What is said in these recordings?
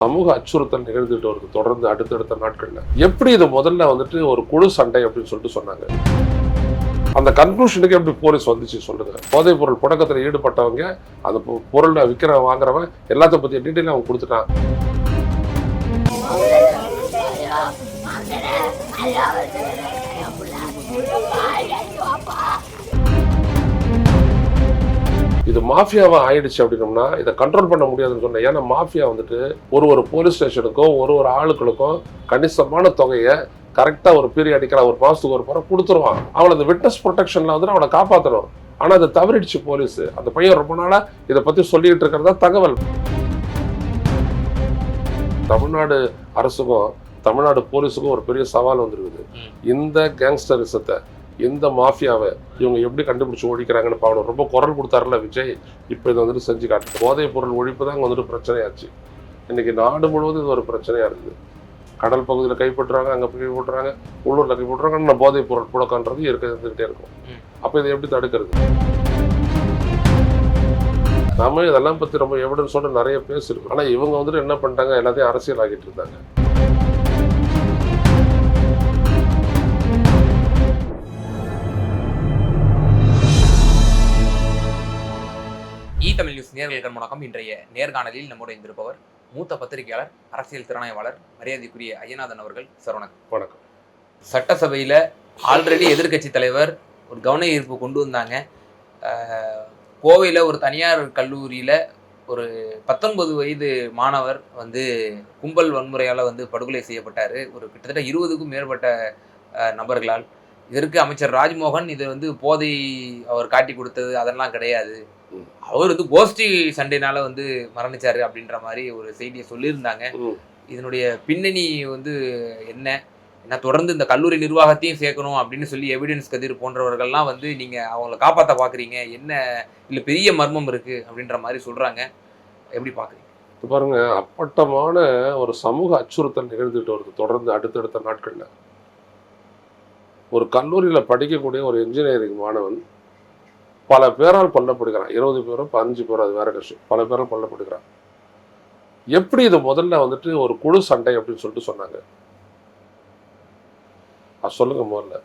சமூக அச்சுறுத்தல் நிகழ்ந்துட்டு வருது தொடர்ந்து அடுத்தடுத்த நாட்கள்ல. எப்படி இது முதல்ல வந்துட்டு ஒரு குழு சண்டை அப்படின்னு சொல்லிட்டு சொன்னாங்க. அந்த கன்க்ளூஷனுக்கு எப்படி போலீஸ் வந்துச்சு சொல்லுங்க. போதைப் பொருள் புழக்கத்தில் ஈடுபட்டவங்க அந்த பொருளை விற்கிறவன் வாங்குறவன் எல்லாத்த பத்திய டீட்டெயில் அவன் கொடுத்துட்டான். இது மாஃபியாவா ஆயிடுச்சு அப்படின்னோம்னா இதை கண்ட்ரோல் பண்ண முடியாதுன்னு சொன்னேன். ஏன்னா மாஃபியா வந்துட்டு ஒரு போலீஸ் ஸ்டேஷனுக்கும் ஒரு ஆளுக்களுக்கும் கணிசமான தொகையை கரெக்டாக ஒரு பீரியாடிக்கலா ஒரு மாசத்துக்கு ஒரு முறை கொடுத்துருவான். அவளை அந்த விட்னஸ் ப்ரொடெக்ஷன்ல வந்துட்டு அவனை காப்பாற்றணும். ஆனால் அதை தவறிடுச்சு போலீஸ். அந்த பையன் ரொம்ப நாளா இதை பத்தி சொல்லிட்டு இருக்கிறதா தகவல். தமிழ்நாடு அரசுக்கும் தமிழ்நாடு போலீஸுக்கும் ஒரு பெரிய சவால் வந்துருக்குது. இந்த கேங்ஸ்டரிசத்தை, இந்த மாஃபியாவை இவங்க எப்படி கண்டுபிடிச்சு ஒழிக்கிறாங்கன்னு பாவணும். ரொம்ப குரல் கொடுத்தாருல விஜய். இப்போ இதை வந்துட்டு செஞ்சு காட்டு. போதைப் பொருள் ஒழிப்பு தான் வந்துட்டு பிரச்சனையாச்சு. இன்னைக்கு நாடு முழுவதும் இது ஒரு பிரச்சனையா இருக்குது. கடல் பகுதியில் கைப்பற்றுறாங்க, அங்கே கைப்பற்றுறாங்க, உள்ளூரில் கைப்பற்றுறாங்க. ஆனால் போதைப் பொருள் புழக்கன்றது இருந்துகிட்டே இருக்கும். அப்போ இதை எப்படி தடுக்கிறது? நாம இதெல்லாம் பற்றி ரொம்ப எவிடன்ஸோட நிறைய பேசிருக்கோம். ஆனால் இவங்க வந்துட்டு என்ன பண்ணிட்டாங்க, எல்லாத்தையும் அரசியல் ஆகிட்டு இருந்தாங்க. தமிழ் நியூஸ் நேர்களுக்கு வணக்கம். இன்றைய நேர்காணலில் நம்முடைய இருந்திருப்பவர் மூத்த பத்திரிகையாளர், அரசியல் திறனாய்வாளர், மரியாதைக்குரிய ஐயநாதன் அவர்கள். சார் வணக்கம். வணக்கம். சட்டசபையில் ஆல்ரெடி எதிர்கட்சி தலைவர் ஒரு கவன ஈர்ப்பு கொண்டு வந்தாங்க. கோவையில் ஒரு தனியார் கல்லூரியில் ஒரு 19 வயது மாணவர் கும்பல் வன்முறையால் படுகொலை செய்யப்பட்டார். ஒரு கிட்டத்தட்ட 20க்கும் மேற்பட்ட நபர்களால். இதற்கு அமைச்சர் ராஜ்மோகன் இது போதை அவர் காட்டி கொடுத்தது அதெல்லாம் கிடையாது, அவர் கோஷ்டி சண்டைனால மரணிச்சாரு அப்படின்ற மாதிரி ஒரு செய்தியை சொல்லியிருந்தாங்க. இதனுடைய பின்னணி என்ன என்ன தொடர்ந்து இந்த கல்லூரி நிர்வாகத்தையும் சேர்க்கணும் அப்படின்னு சொல்லி எவிடன்ஸ் கதிர் போன்றவர்கள்லாம் நீங்க அவங்கள காப்பாற்ற பாக்குறீங்க, என்ன இல்ல பெரிய மர்மம் இருக்கு அப்படின்ற மாதிரி சொல்றாங்க. எப்படி பாக்குறீங்க? பாருங்க, அப்பட்டமான ஒரு சமூக அச்சுறுத்தல் நிகழ்ந்துட்டு வருது தொடர்ந்து அடுத்தடுத்த நாட்கள்ல. ஒரு கல்லூரியில படிக்கக்கூடிய ஒரு இன்ஜினியரிங் மாணவன் பல பேரால் கொல்லப்படுகிறான். 20 பேரோ 15 பேரோ, அது வேற கஷ்டம். பல பேரால் கொல்லப்படுகிறான். எப்படி இது முதல்ல வந்துட்டு ஒரு குழு சண்டை அப்படின்னு சொல்லிட்டு சொன்னாங்க, அது சொல்லுங்க. முதல்ல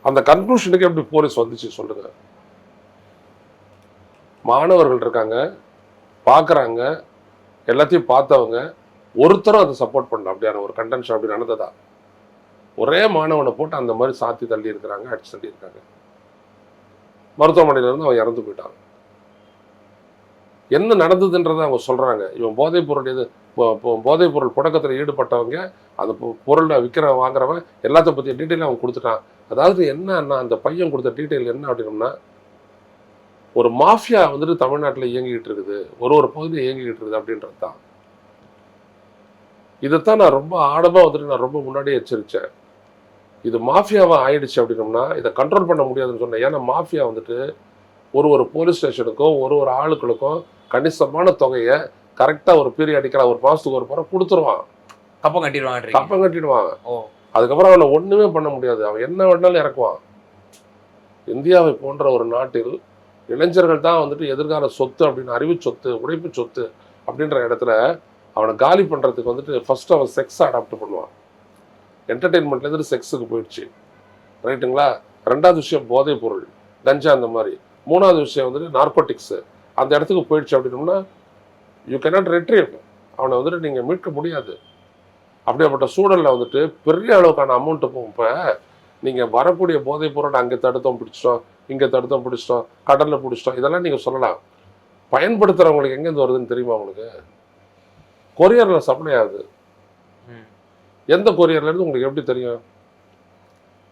அந்த கன்க்ளூஷனுக்கு எப்படி போலீஸ் வந்துச்சு சொல்லுங்க. மாணவர்கள் இருக்காங்க, பார்க்குறாங்க, எல்லாத்தையும் பார்த்தவங்க, ஒருத்தரும் அதை சப்போர்ட் பண்ணல. அப்படியான ஒரு கண்டென்ஷன் அப்படி நடந்ததா? ஒரே மாணவனை போட்டு அந்த மாதிரி சாத்தி தள்ளி இருக்கிறாங்க, அடிச்சு தள்ளி இருக்காங்க. மருத்துவமனையில இருந்து அவன் இறந்து போயிட்டான். என்ன நடந்ததுன்றதை அவங்க சொல்றாங்க. இவன் போதைப் பொருள் புழக்கத்தில் ஈடுபட்டவங்க அந்த பொருளை விற்கிறவன் வாங்குறவன் எல்லாத்த பத்திய டீட்டெயில் அவன் கொடுத்துட்டான். அதாவது என்னன்னா, அந்த பையன் கொடுத்த டீட்டெயில் என்ன அப்படின்னோம்னா, ஒரு மாஃபியா தமிழ்நாட்டில் இயங்கிக்கிட்டு இருக்குது, ஒரு பகுதியில் இயங்கிக்கிட்டு இருக்குது அப்படின்றது தான். இதைத்தான் நான் ரொம்ப ஆழமா நான் ரொம்ப முன்னாடியே எச்சரித்தேன். இது மாஃபியாவா ஆயிடுச்சு அப்படின்னோம்னா இதை கண்ட்ரோல் பண்ண முடியாதுன்னு சொன்னேன். ஏன்னா மாஃபியா ஒரு போலீஸ் ஸ்டேஷனுக்கும் ஒரு ஆளுக்களுக்கும் கணிசமான தொகையை கரெக்டாக ஒரு பீரியாடிக்கலா ஒரு மாசத்துக்கு ஒரு முறை கொடுத்துருவான். கப்பம் கட்டிடுவான். அதுக்கப்புறம் அவனை ஒண்ணுமே பண்ண முடியாது. அவன் என்ன வேணாலும் இறக்குவான். இந்தியாவை போன்ற ஒரு நாட்டில் இளைஞர்கள் தான் எதிர்கால சொத்து அப்படின்னு, அறிவு சொத்து, உழைப்பு சொத்து அப்படின்ற இடத்துல அவனை காலி பண்றதுக்கு ஃபர்ஸ்ட் அவன் செக்ஸ் அடாப்ட் பண்ணுவான். என்டர்டெயின்மெண்ட்லேருந்து செக்ஸுக்கு போயிடுச்சு, ரைட்டுங்களா? ரெண்டாவது விஷயம் போதைப் பொருள், கஞ்சா, அந்த மாதிரி. மூணாவது விஷயம் நார்கோட்டிக்ஸு, அந்த இடத்துக்கு போயிடுச்சு அப்படின்னோம்னா யூ கேனாட் ரெட்ரீவ். அவனை நீங்கள் மீட்க முடியாது. அப்படியாப்பட்ட சூழலில் பெரிய அளவுக்கான அமௌண்ட்டு போகும். இப்போ நீங்கள் வரக்கூடிய போதைப் பொருள் அங்கே தடுத்தோம் பிடிச்சிட்டோம், இங்கே தடுத்தோம் பிடிச்சிட்டோம், கடலில் பிடிச்சிட்டோம், இதெல்லாம் நீங்கள் சொல்லலாம். பயன்படுத்துகிறவங்களுக்கு எங்கேருந்து வருதுன்னு தெரியுமா உங்களுக்கு? கொரியரில் சப்ளை ஆகுது. எந்த கொரியர்லேருந்து உங்களுக்கு எப்படி தெரியும்?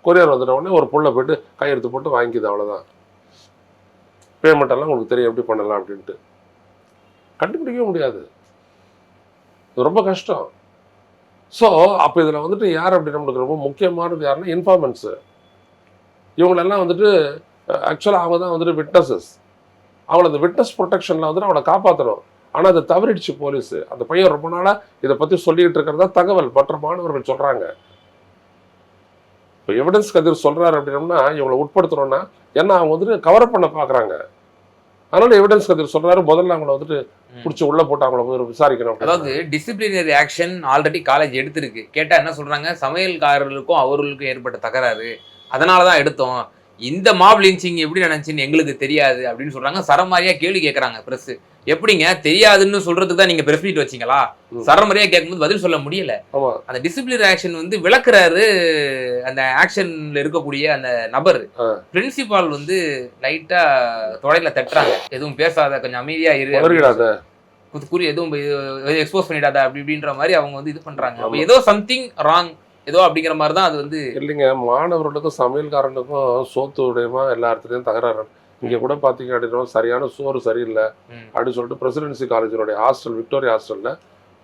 கொரியர் வந்துட்ட உடனே ஒரு பொருளை போய்ட்டு கையெழுத்து போட்டு வாங்கிக்குது, அவ்வளோதான். பேமெண்ட்டெல்லாம் உங்களுக்கு தெரியும் எப்படி பண்ணலாம் அப்படின்ட்டு. கண்டுபிடிக்கவே முடியாது, இது ரொம்ப கஷ்டம். ஸோ அப்போ இதில் யார் அப்படி நம்மளுக்கு ரொம்ப முக்கியமானது யாருன்னா இன்ஃபார்மன்ஸு. இவங்களெல்லாம் ஆக்சுவலாக அவங்க தான் விட்னஸஸ். அவங்கள அந்த விட்னஸ் ப்ரொடெக்ஷனில் அவனை காப்பாற்றணும். ஆனால் அதை தவறிடுச்சு போலீஸ். அந்த பையன் ரொம்ப நாளாக இதை பற்றி சொல்லிக்கிட்டு இருக்கிறதா தகவல் மற்ற மாணவர்கள் சொல்கிறாங்க. இப்போ எவிடன்ஸ் கதிர் சொல்கிறாரு அப்படின்னோம்னா இவங்களை உட்படுத்தணும்னா, ஏன்னா அவங்க கவர் பண்ண பார்க்குறாங்க. அதனால எவிடன்ஸ் கதிர் சொல்றாரு, முதல்ல அவங்கள வந்துட்டு பிடிச்சி உள்ள போட்டு அவங்கள போய் விசாரிக்கணும். அதாவது டிசிப்ளினரி ஆக்ஷன் ஆல்ரெடி காலேஜ் எடுத்திருக்கு. கேட்டா என்ன சொல்றாங்க, சமையல்காரர்களுக்கும் அவர்களுக்கும் ஏற்பட்ட தகராறு, அதனாலதான் எடுத்தோம். இந்த மாப் லிஞ்சிங் எப்படி நடந்துச்சுன்னு எங்களுக்கு தெரியாது அப்படின்னு சொல்றாங்க. சரமாரியா கேள்வி கேட்கறாங்க பிரஸ். எப்படிங்க தெரியாதுன்னு சொல்றதுக்கு தான் நீங்க பிரஸ் மீட் வச்சீங்களா? சரமாரியா கேட்கும்போது பதில் சொல்ல முடியல. அந்த டிசிப்ளினரி ஆக்ஷன் வந்து விளக்குறாரு அந்த ஆக்ஷன்ல இருக்கக்கூடிய அந்த நபர். பிரின்சிபால் வந்து லைட்டா தொடையில தட்டுறாங்க, எதுவும் பேசாத, கொஞ்சம் அமைதியா இரு, குறி எதுவும் எக்ஸ்போஸ் பண்ணிடாத அப்படி இப்படின்ற மாதிரி அவங்க வந்து இது பண்றாங்க. ஏதோ சம்திங் ராங் ஏதோ அப்படிங்கிற மாதிரி தான் அது வந்து. இல்லைங்க, மாணவர்களுக்கும் சமையல்காரனுக்கும் சோத்து உடையமா எல்லா இடத்துலையும் தகராறு. இங்க கூட பாத்தீங்க அப்படின்னா சரியான சோறு சரியில்லை அப்படின்னு சொல்லிட்டு பிரசிடென்சி காலேஜினுடைய ஹாஸ்டல், விக்டோரியா ஹாஸ்டல்ல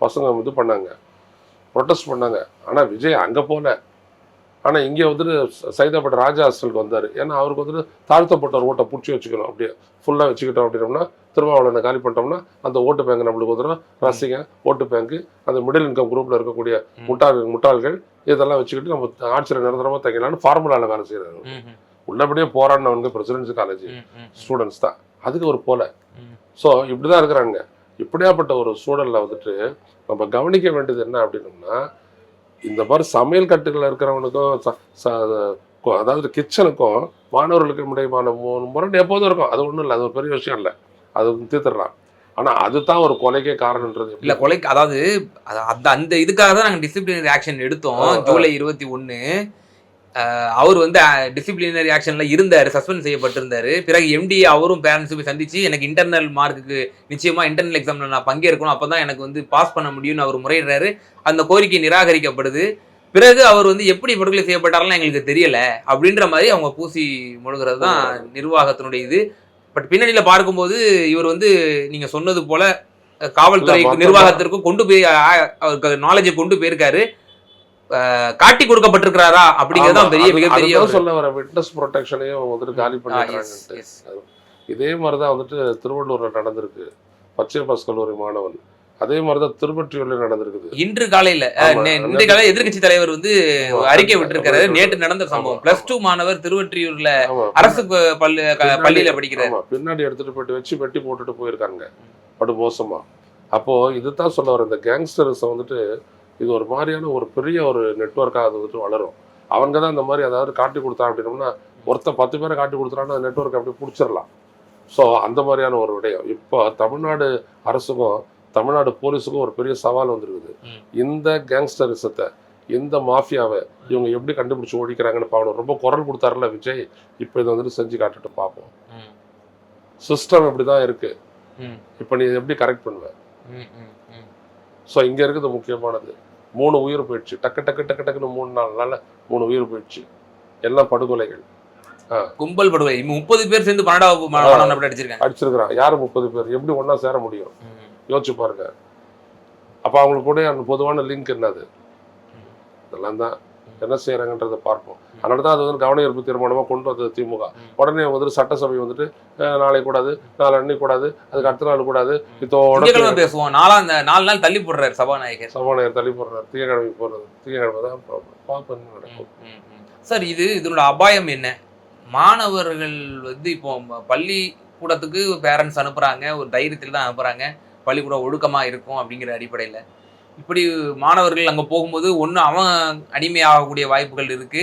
பசங்க இது பண்ணாங்க, ப்ரொட்டஸ்ட் பண்ணாங்க. ஆனா விஜய் அங்க போல. ஆனா இங்க வந்துட்டு சைதாப்பேட்டை ராஜா ஹாஸ்டலுக்கு வந்தாரு. ஏன்னா அவருக்கு வந்துட்டு தாழ்த்தப்பட்ட ஒரு ஓட்டை பிடிச்சி வச்சுக்கணும், அப்படியே ஃபுல்லா வச்சுக்கிட்டோம் அப்படின்னோம்னா திருமாவளவனை காலி பண்ணிட்டோம்னா அந்த ஓட்டு பேங்க் நம்மளுக்கு வந்துடும். ரசிக ஓட்டு பேங்க், அந்த மிடில் இன்கம் குரூப்ல இருக்கக்கூடிய முட்டாள்கள் இதெல்லாம் வச்சுக்கிட்டு நம்ம ஆட்சியில் நிரந்தரமா தங்கலான்னு ஃபார்முலால வேலை செய்யறாங்க. உள்ளபடியே போராடினவங்க பிரசிடென்சி காலேஜ் ஸ்டூடெண்ட்ஸ் தான். அதுக்கு ஒரு போல. ஸோ இப்படிதான் இருக்கிறாங்க. இப்படியாப்பட்ட ஒரு சூழல்ல வந்துட்டு நம்ம கவனிக்க வேண்டியது என்ன அப்படின்னோம்னா, இந்த மாதிரி சமையல் கட்டுகள் இருக்கிறவனுக்கும் அதாவது கிச்சனுக்கும் மாணவர்களுக்கும் இடையமான முரண் எப்போதும் இருக்கும். அது ஒன்றும் இல்லை, அது ஒரு பெரிய விஷயம் இல்லை, அது தீர்த்துடலாம். ஆனா அதுதான் ஒரு கொலைக்கே காரணம்ன்றது இல்ல. கொலைக்கு அதாவது அந்த இதுக்காக தான் நாங்க டிசிப்ளினரி ஆக்ஷன் எடுத்தோம். ஜூலை 21 அவர் வந்து டிசிப்ளினரி ஆக்ஷன்ல இருந்தாரு, சஸ்பெண்ட் செய்யப்பட்டிருந்தாரு. பிறகு எம்டி அவரும் பேரண்ட்ஸ் போய் சந்திச்சு, எனக்கு இன்டர்னல் மார்க்குக்கு நிச்சயமா இன்டர்னல் எக்ஸாம்ல நான் பங்கேற்கணும், அப்பதான் எனக்கு வந்து பாஸ் பண்ண முடியும்னு அவர் முறையிடுறாரு. அந்த கோரிக்கை நிராகரிக்கப்படுது. பிறகு அவர் வந்து எப்படி படுகொலை செய்யப்பட்டாரெல்லாம் எங்களுக்கு தெரியல அப்படின்ற மாதிரி அவங்க பூசி முழுகிறது தான் நிர்வாகத்தினுடைய இது. பட் பின்னணியில பார்க்கும்போது இவர் வந்து நீங்க சொன்னது போல காவல்துறை நிர்வாகத்திற்கும் கொண்டு போய் அவருக்கு நாலேஜை கொண்டு போயிருக்காரு. காட்டி கொடுக்கப்பட்டிருக்கிறாரா அப்படிங்கறத பெரிய மிகப்பெரிய சொல்ல வர விட்னஸ் ப்ரொடெக்ஷனையும் வந்துட்டு காலி பண்ணிடுறாங்க. இதே மாதிரிதான் வந்துட்டு திருவள்ளூர்ல நடந்திருக்கு. பச்சை பாஸ் கல்லூரி மாணவன் அதே மாதிரிதான் திருவொற்றியூர்ல நடந்திருக்குது. இன்று காலையில எதிர்கட்சி தலைவர் வந்து அறிக்கை விட்டிருக்காரு. நேற்று நடந்த சம்பவம். +2 மாணவர் திருவொற்றியூர்ல அரசு பள்ளியில படிக்கிறார். பின்னாடி எடுத்துட்டு போயிட்டு வச்சு வெட்டி போட்டுட்டு போயிருக்காங்க, படு மோசமா. அப்போ இதுதான் சொல்ல வர, இந்த கேங்ஸ்டர்ஸ் வந்துட்டு இது ஒரு மாதிரியான ஒரு பெரிய ஒரு நெட்வொர்க்காக அது வந்துட்டு வளரும். அவங்க தான் இந்த மாதிரி அதாவது காட்டி கொடுத்தான் அப்படின்னோம்னா, ஒருத்தர் 10 பேரை காட்டி கொடுத்துறான்னா அந்த நெட்வொர்க் அப்படி பிடிச்சிடலாம். ஸோ அந்த மாதிரியான ஒரு விடயம் இப்போ தமிழ்நாடு அரசுக்கும் தமிழ்நாடு போலீஸுக்கும் ஒரு பெரிய சவால் வந்துருக்குது. இந்த கேங்ஸ்டரிசத்தை, இந்த மாஃபியாவை இவங்க எப்படி கண்டுபிடிச்சு ஒழிக்கிறாங்கன்னு பார்க்கணும். ரொம்ப குரல் கொடுத்தாருல விஜய், இப்போ இதை வந்துட்டு செஞ்சு காட்டுட்டு பார்ப்போம். சிஸ்டம் இப்படிதான் இருக்கு, இப்போ நீ எப்படி கரெக்ட் பண்ணுவ? ஸோ இங்க இருக்குது முக்கியமானது. 3 உயிர் போயிடுச்சு, டக்கு டக்கு டக்கு டக்குன்னு 3 நாள் 3 உயிர் போயிடுச்சு. எல்லாம் படுகொலைகள், கும்பல் படுகொலை. 30 பேர் சேர்ந்து 12வது அடிச்சிருக்கிறான். யாரு 30 பேர் எப்படி ஒன்னா சேர முடியும்? யோசிச்சு பாருங்க. அப்ப அவங்களுக்கு கூட அந்த பொதுவான லிங்க் என்னது? இதெல்லாம் தான் என்ன செய்யறாங்கன்றதை பார்ப்போம். அதனாலதான் அது வந்து கவன ஈர்ப்பு தீர்மானமா கொண்டு வந்தது திமுக. உடனே வந்துட்டு சட்டசபை வந்துட்டு நாளை கூடாது, நாளை கூடாது, அதுக்கு அடுத்த நாள் கூடாது, இதோட பேசுவோம். 4 நாள் தள்ளி போடுறாரு சபாநாயகர் தள்ளி போடுறாரு. திங்கக்கிழமை போடுறது, திங்கக்கிழமை தான் பார்ப்போம் நடக்கும். சார், இதனோட அபாயம் என்ன? மாணவர்கள் வந்து இப்போ பள்ளிக்கூடத்துக்கு பேரண்ட்ஸ் அனுப்புறாங்க, ஒரு தைரியத்தில் தான் அனுப்புறாங்க, பள்ளிக்கூடம் ஒழுக்கமா இருக்கும் அப்படிங்கிற அடிப்படையில். இப்படி மாணவர்கள் அங்கே போகும்போது ஒன்று அவன் அடிமையாகக்கூடிய வாய்ப்புகள் இருக்கு,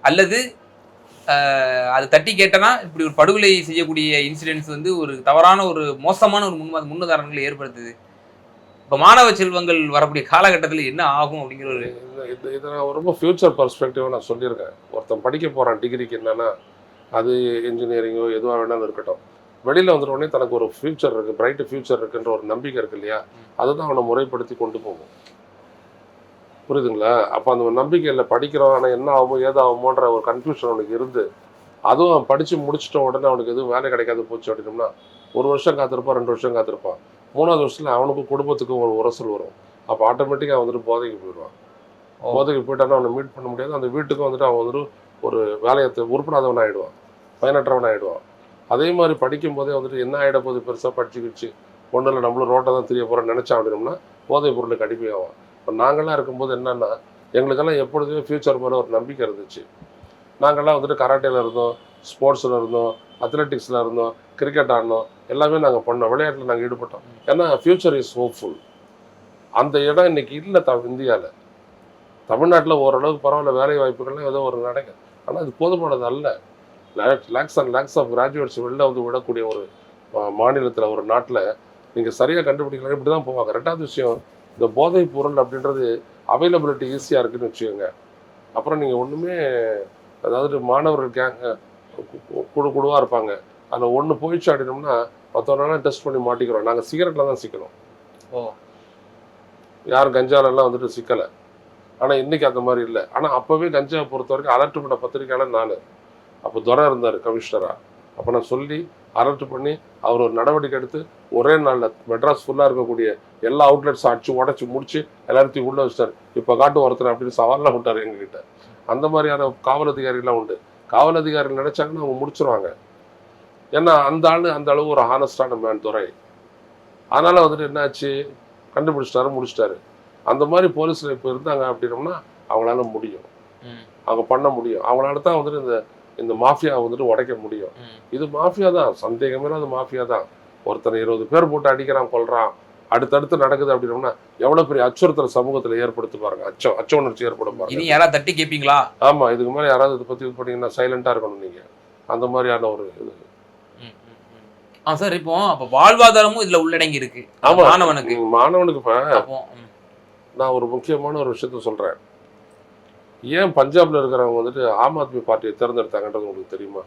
அல்லது அது தட்டி கேட்டனா இப்படி ஒரு படுகொலை செய்யக்கூடிய இன்சிடென்ட்ஸ் வந்து ஒரு தவறான ஒரு மோசமான ஒரு முன்னுதாரணங்களை ஏற்படுத்துது. இப்போ மாணவ செல்வங்கள் வரக்கூடிய காலகட்டத்தில் என்ன ஆகும் அப்படிங்கிற ஒரு இதை நான் ரொம்ப ஃபியூச்சர் பர்ஸ்பெக்டிவாக நான் சொல்லியிருக்கேன். ஒருத்தன் படிக்க போகிறான் டிகிரிக்கு, என்னன்னா அது இன்ஜினியரிங்கோ எதுவாக வேணாலும் இருக்கட்டும், வெளியில் வந்துட்ட உடனே தனக்கு ஒரு ஃபியூச்சர் இருக்குது, பிரைட்டு ஃபியூச்சர் இருக்குன்ற ஒரு நம்பிக்கை இருக்கு இல்லையா, அதுதான் அவனை முறைப்படுத்தி கொண்டு போகும். புரியுதுங்களா? அப்போ அந்த நம்பிக்கையில் படிக்கிறோம், ஆனால் என்ன ஆகுமோ ஏதாகுமோன்ற ஒரு கன்ஃபியூஷன் அவனுக்கு இருந்து, அதுவும் அவன் படித்து முடிச்சிட்ட உடனே அவனுக்கு எதுவும் வேலை கிடைக்காது போச்சு அப்படின்னோம்னா 1 வருஷம் காத்திருப்பான், 2 வருஷம் காத்திருப்பான். 3வது வருஷத்தில் அவனுக்கும் குடும்பத்துக்கும் ஒரு உரசல் வரும். அப்போ ஆட்டோமேட்டிக்காக வந்துட்டு போதைக்கு போயிடுவான். போதைக்கு போயிட்டானா அவனை மீட் பண்ண முடியாது. அந்த வீட்டுக்கும் வந்துட்டு அவன் வந்துட்டு ஒரு வேலையை உருப்படாதவன் ஆகிடுவான், பயனற்றவன் ஆகிடுவான். அதே மாதிரி படிக்கும் போதே வந்துட்டு என்ன ஆகிட போது, பெருசாக படிச்சுக்கிச்சு ஒன்றும் இல்லை, நம்மளும் ரோட்டை தான் தெரிய போகிறோன்னு நினச்சா அப்படின்னோம்னா போதை பொருளுக்கு அடிமையாகும். இப்போ நாங்கள்லாம் இருக்கும்போது என்னென்னா, எங்களுக்கெல்லாம் எப்பொழுதுமே ஃபியூச்சர் மேலே ஒரு நம்பிக்கை இருந்துச்சு. நாங்கள்லாம் வந்துட்டு கராட்டேல இருந்தோம், ஸ்போர்ட்ஸில் இருந்தோம், அத்லெட்டிக்ஸில் இருந்தோம், கிரிக்கெட் ஆடினோம், எல்லாமே நாங்கள் பண்ணோம், விளையாட்டில் நாங்கள் ஈடுபட்டோம். ஏன்னா ஃபியூச்சர் இஸ் ஹோப்ஃபுல். அந்த இடம் இன்னைக்கு இல்லை இந்தியாவில். தமிழ்நாட்டில் ஓரளவுக்கு பரவாயில்ல, வேலை வாய்ப்புகள்லாம் ஏதோ ஒரு நடக்குது. ஆனால் அது போதுமானது அல்ல. Lakhs and lakhs of graduates வெளில வந்து விடக்கூடிய ஒரு மாநிலத்தில், ஒரு நாட்டில் நீங்கள் சரியாக கண்டுபிடிக்கலாம், இப்படி தான் போவாங்க. ரெண்டாவது விஷயம், இந்த போதைப் பொருள் அப்படின்றது அவைலபிலிட்டி ஈஸியாக இருக்குதுன்னு வச்சுக்கோங்க. அப்புறம் நீங்கள் ஒன்றுமே, அதாவது மாணவர்கள் குழுவாக இருப்பாங்க, அதில் ஒன்று போயிடுச்சு அப்படின்னோம்னா மற்றவரெல்லாம் டெஸ்ட் பண்ணி மாட்டிக்கிறோம். நாங்கள் சிகரெட்டில் தான் சிக்கணும், யாரும் கஞ்சாலெல்லாம் வந்துட்டு சிக்கலை. ஆனால் இன்றைக்கி அந்த மாதிரி இல்லை. ஆனால் அப்போவே கஞ்சாவை பொறுத்த வரைக்கும் அலர்ட் பண்ண பத்திரிக்கையாளர் நான். அப்போ துரை இருந்தார் கமிஷனராக. அப்போ நான் சொல்லி அலர்ட் பண்ணி அவர் ஒரு நடவடிக்கை எடுத்து ஒரே நாளில் மெட்ராஸ் ஃபுல்லாக இருக்கக்கூடிய எல்லா அவுட்லெட்ஸும் அடிச்சு உடச்சி முடிச்சு எல்லாத்தையும் உள்ளே வச்சிட்டார். இப்போ காட்டு ஒருத்தர் அப்படின்னு சவால்லாம் விட்டார் எங்ககிட்ட. அந்த மாதிரியான காவல் அதிகாரிகள்லாம் உண்டு. காவல் அதிகாரிகள் நினைச்சாங்கன்னா அவங்க முடிச்சிருவாங்க. ஏன்னா அந்த ஆள் அந்த அளவு ஒரு ஹானஸ்டான மேன் துரை. அதனால வந்துட்டு என்னாச்சு, கண்டுபிடிச்சிட்டாரு, முடிச்சிட்டாரு. அந்த மாதிரி போலீஸில் இப்போ இருந்தாங்க அப்படின்னோம்னா அவங்களால முடியும், அவங்க பண்ண முடியும். அவங்களால தான் வந்துட்டு இந்த மாஃபியா வந்துட்டு உடைக்க முடியும். இது மாஃபியா தான், சந்தேகமே அது மாஃபியா தான். ஒருத்தனை 20 பேர் போட்டு அடிக்கிறான், கொல்றான், அடுத்தடுத்து நடக்குது அப்படின்னோம்னா எவ்வளவு பெரிய அச்சுறுத்தல் சமூகத்தில் ஏற்படுத்தி பாருங்க. அச்ச உணர்ச்சி ஏற்படும் பாருங்க. யாராவது தட்டி கேட்பீங்களா? ஆமா, இதுக்கு மேலே யாராவது இதை பற்றி இது பண்ணீங்கன்னா சைலண்டா இருக்கணும் நீங்க. அந்த மாதிரியான ஒரு இது. சார், இப்போ அப்ப வாழ்வாதாரமும் இதுல உள்ளடங்கி இருக்கு. மாணவனுக்கு இப்ப நான் ஒரு முக்கியமான ஒரு விஷயத்த சொல்றேன். ஏன் பஞ்சாப்ல இருக்கிறவங்க வந்துட்டு ஆம் ஆத்மி பார்ட்டியை தேர்ந்தெடுத்தாங்கன்றது உங்களுக்கு தெரியுமா?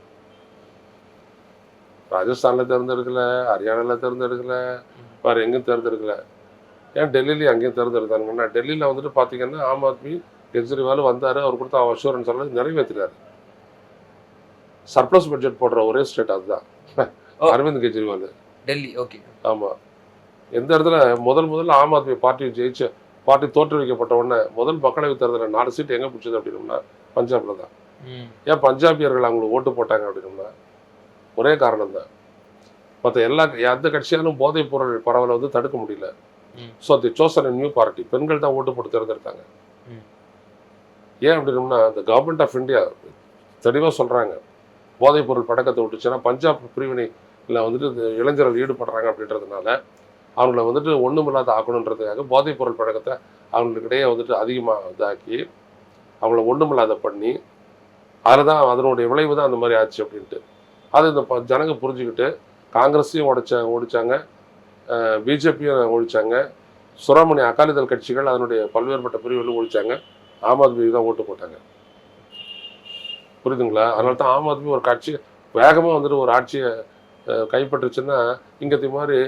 ராஜஸ்தான்ல தேர்ந்தெடுக்கல, ஹரியானால தேர்ந்தெடுக்கல, வேறு எங்கேயும் தேர்ந்தெடுக்கல. ஏன் டெல்லியிலையும் அங்கேயும் தேர்ந்தெடுத்தாங்கன்னா, டெல்லியில் வந்துட்டு பார்த்தீங்கன்னா ஆம் ஆத்மி கெஜ்ரிவால் வந்தார், அவர் கொடுத்த அஷூரன்ஸ் எல்லாம் நிறைவேற்றினார். சர்ப்ளஸ் பட்ஜெட் போடுற ஒரே ஸ்டேட் அதுதான், அரவிந்த் கெஜ்ரிவால், டெல்லி. ஓகே, ஆமாம். எந்த இடத்துல முதல்ல ஆம் ஆத்மி பார்ட்டி தோற்றுவிக்கப்பட்ட உடனே முதல் மக்களவைத் தேர்தலில் 4 சீட் எங்கே பிடிச்சது அப்படின்னோம்னா பஞ்சாப்ல தான். ஏன் பஞ்சாபியர்கள் அவங்களுக்கு ஓட்டு போட்டாங்க அப்படின்னோம்னா ஒரே காரணம் தான். மற்ற எந்த கட்சியாலும் போதைப் பொருள் பரவலை வந்து தடுக்க முடியல. So the chosen new party, பெண்கள் தான் ஓட்டு போட்டு தேர்ந்தெடுத்தாங்க. ஏன் அப்படின்னோம்னா இந்த கவர்மெண்ட் ஆஃப் இந்தியா தெளிவாக சொல்கிறாங்க, போதைப் பொருள் பழக்கத்தை விட்டுச்சுன்னா பஞ்சாப் பிரிவினையில் வந்துட்டு இந்த இளைஞர்கள் ஈடுபடுறாங்க அப்படின்றதுனால அவங்கள வந்துட்டு ஒன்றுமில்லாத ஆக்கணுன்றதுக்காக போதைப் பொருள் பழக்கத்தை அவங்களுக்கிடையே வந்துட்டு அதிகமாக இதாக்கி அவங்கள ஒன்றுமில்லாத பண்ணி அதில் தான் அதனுடைய விளைவு தான் அந்த மாதிரி ஆச்சு அப்படின்ட்டு. அது இந்த ஜனங்க புரிஞ்சுக்கிட்டு காங்கிரஸையும் ஓடிச்சாங்க, பிஜேபியும் ஒழிச்சாங்க, சுரமணி அகாலிதள் கட்சிகள் அதனுடைய பல்வேறுபட்ட பிரிவுகளும் ஒழிச்சாங்க, ஆம் ஆத்மிக்கு தான் ஓட்டு போட்டாங்க. புரியுதுங்களா? அதனால தான் ஆம் ஆத்மி ஒரு கட்சி வேகமாக வந்துட்டு ஒரு ஆட்சியை கைப்பற்றுச்சுன்னா இங்கத்தி மாதிரி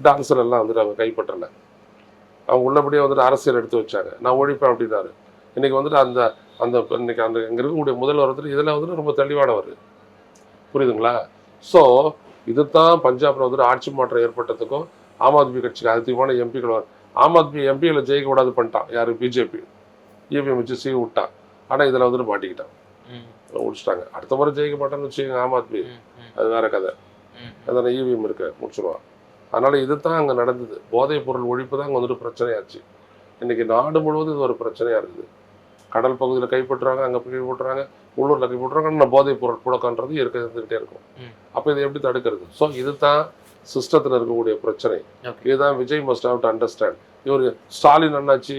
டான்ஸர் எல்லாம் வந்துட்டு அவங்க கைப்பற்றலை. அவங்க உள்ளபடியே வந்துட்டு அரசியல் எடுத்து வச்சாங்க, நான் ஒழிப்பேன் அப்படின்னாரு. இன்னைக்கு வந்துட்டு இன்னைக்கு இங்கே இருக்கக்கூடிய முதல்வர் வந்துட்டு இதில் வந்துட்டு ரொம்ப தெளிவானவர். புரியுதுங்களா? ஸோ இது தான் பஞ்சாபில் வந்துட்டு ஆட்சி மாற்றம் ஏற்பட்டதுக்கும் ஆம் ஆத்மி கட்சிக்கு அதிகமான எம்பிக்கள் ஆம் ஆத்மி எம்பிகளை ஜெயிக்க கூடாது பண்ணிட்டான் யாரு, பிஜேபி. இவிஎம் வச்சு சீ விட்டான். ஆனால் இதில் வந்துட்டு மாட்டிக்கிட்டான், முடிச்சிட்டாங்க. அடுத்த முறை ஜெயிக்க மாட்டான்னு வச்சுக்கோங்க ஆம் ஆத்மி, அது வேற கதை. அதனால் இவிஎம் இருக்க முடிச்சிருவான். அதனால் இது தான் அங்கே நடந்தது. போதைப் பொருள் ஒழிப்பு தான் அங்கே வந்துட்டு பிரச்சனையாச்சு. இன்றைக்கி நாடு முழுவதும் இது ஒரு பிரச்சனையாக இருக்குது. கடல் பகுதியில் கைப்பற்றுறாங்க, அங்கே கைப்பற்றுறாங்க, உள்ளூரில் கைப்பற்றுறாங்க, ஆனால் போதைப் பொருள் புழக்கன்றது இருந்துக்கிட்டே இருக்கும். அப்போ இதை எப்படி தடுக்கிறது? ஸோ இது தான் சிஸ்டத்தில் இருக்கக்கூடிய பிரச்சனை. இதுதான் Vijay must have to understand. இவர் ஸ்டாலின் அண்ணாச்சி,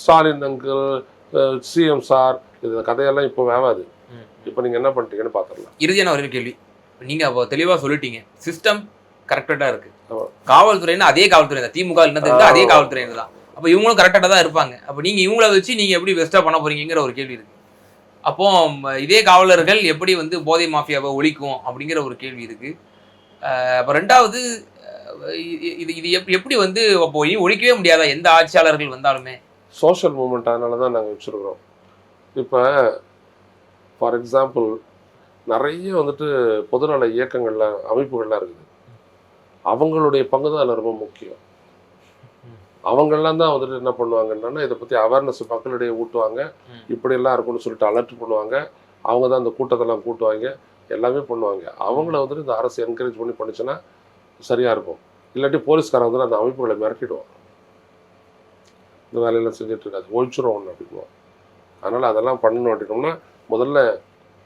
ஸ்டாலின் அங்கிள், சிஎம் சார், இது கதையெல்லாம் இப்போ வேவாது. இப்போ நீங்கள் என்ன பண்ணிட்டீங்கன்னு பார்த்துடலாம். இறுதியான ஒரு கேள்வி, நீங்கள் அப்போ தெளிவாக சொல்லிட்டீங்க, சிஸ்டம் கரெக்டாக இருக்கு. காவல்துறைன்னா அதே காவல்துறை தான், திமுக அதே காவல்துறை தான். அப்போ இவங்களும் கரெக்டாக தான் இருப்பாங்க. அப்போ நீங்கள் இவங்கள வச்சு நீங்கள் எப்படி பெஸ்ட்டாக பண்ண போறீங்கிற ஒரு கேள்வி இருக்கு. அப்போ இதே காவலர்கள் எப்படி வந்து போதை மாஃபியாவை ஒழிக்கும் அப்படிங்கிற ஒரு கேள்வி இருக்கு. அப்போ ரெண்டாவது, இது எப்படி வந்து அப்போ ஒழிக்கவே முடியாதா எந்த ஆட்சியாளர்கள் வந்தாலுமே? சோஷியல் மூமெண்ட், அதனால தான் நாங்கள் வச்சுருக்கிறோம். இப்போ ஃபார் எக்ஸாம்பிள் நிறைய வந்துட்டு பொதுநல இயக்கங்கள்லாம் அமைப்புகள்லாம் இருக்குது. அவங்களுடைய பங்கு தான் அதில் ரொம்ப முக்கியம். அவங்கெல்லாம் தான் வந்துட்டு என்ன பண்ணுவாங்கன்னா இதை பற்றி அவேர்னஸ் மக்களிடையே ஊட்டுவாங்க, இப்படியெல்லாம் இருக்குன்னு சொல்லிட்டு அலர்ட் பண்ணுவாங்க. அவங்க தான் இந்த கூட்டத்தெல்லாம் கூட்டுவாங்க, எல்லாமே பண்ணுவாங்க. அவங்கள வந்துட்டு இந்த அரசு என்கரேஜ் பண்ணிச்சுன்னா சரியாக இருக்கும். இல்லாட்டி போலீஸ்காரன் வந்துட்டு அந்த அமைப்புகளை மிரட்டிடுவான், இந்த வேலையெல்லாம் செஞ்சுட்டு இருக்காது, ஒழிச்சிரும் ஒன்று அப்படின்வான். அதனால் அதெல்லாம் பண்ணணும் அப்படின்னோம்னா முதல்ல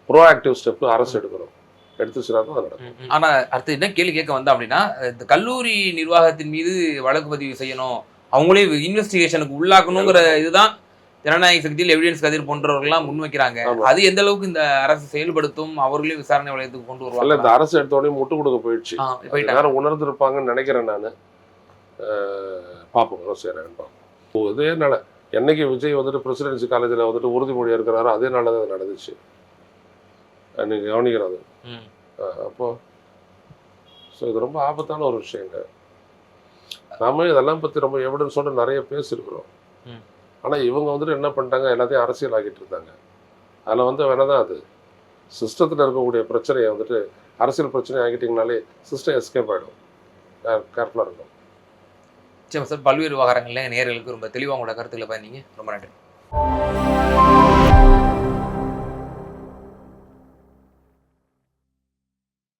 ப்ரோஆக்டிவ் ஸ்டெப்பு அரசு எடுக்கணும். எடுத்துச்சுனா தான் அது நடக்கும். ஆனா அடுத்து என்ன கேள்வி கேட்க வந்தா அப்படின்னா, இந்த கல்லூரி நிர்வாகத்தின் மீது வழக்கு பதிவு செய்யணும், அவங்களே இன்வெஸ்டிகேஷனுக்கு உள்ளாக்கணுங்கிற இதுதான் ஜனநாயக சக்தியில் எவிடன்ஸ் கதிர் போன்றவர்கள்லாம் முன்வைக்கிறாங்க. ஆமா. அது எந்த அளவுக்கு இந்த அரசு செயல்படுத்தும், அவர்களே விசாரணை வளையத்துக்கு கொண்டு இல்ல, வருவாங்க? இந்த அரசு எடுத்த உடனே முட்டு கொடுக்க போயிடுச்சு. போயிட்டாங்க. யாரும் உணர்ந்திருப்பாங்கன்னு நினைக்கிறேன் நான். பார்ப்போம், என்ன செய்யறாங்கன்னு பார்ப்போம். இதே நாள் என்னைக்கு விஜய் வந்துட்டு பிரசிடென்சி காலேஜில் வந்துட்டு உறுதிமொழி இருக்கிறாரோ அதே நாளில் தான் நடந்துச்சு. நீங்கள் கவனிக்கிறது. அப்போ ஸோ இது ரொம்ப ஆபத்தான ஒரு விஷயங்க. நாம இதெல்லாம் பற்றி ரொம்ப எவிடன்ஸோட நிறைய பேசியிருக்கிறோம். ஆனால் இவங்க வந்துட்டு என்ன பண்ணிட்டாங்க, எல்லாத்தையும் அரசியல் ஆக்கிட்டு இருந்தாங்க. அதில் வந்து வேணாதான் அது சிஸ்டத்தில் இருக்கக்கூடிய பிரச்சனையை வந்துட்டு அரசியல் பிரச்சனை ஆகிட்டிங்கனாலே சிஸ்டம் எஸ்கேப் ஆகிடும். கேர்ஃபுல்லாக இருக்கும். சரி சார், பல்வேறு விவகாரங்கள்ல நேயர்களுக்கு ரொம்ப தெளிவாக உங்களோட கருத்துக்களை பயந்தீங்க. ரொம்ப நன்றி.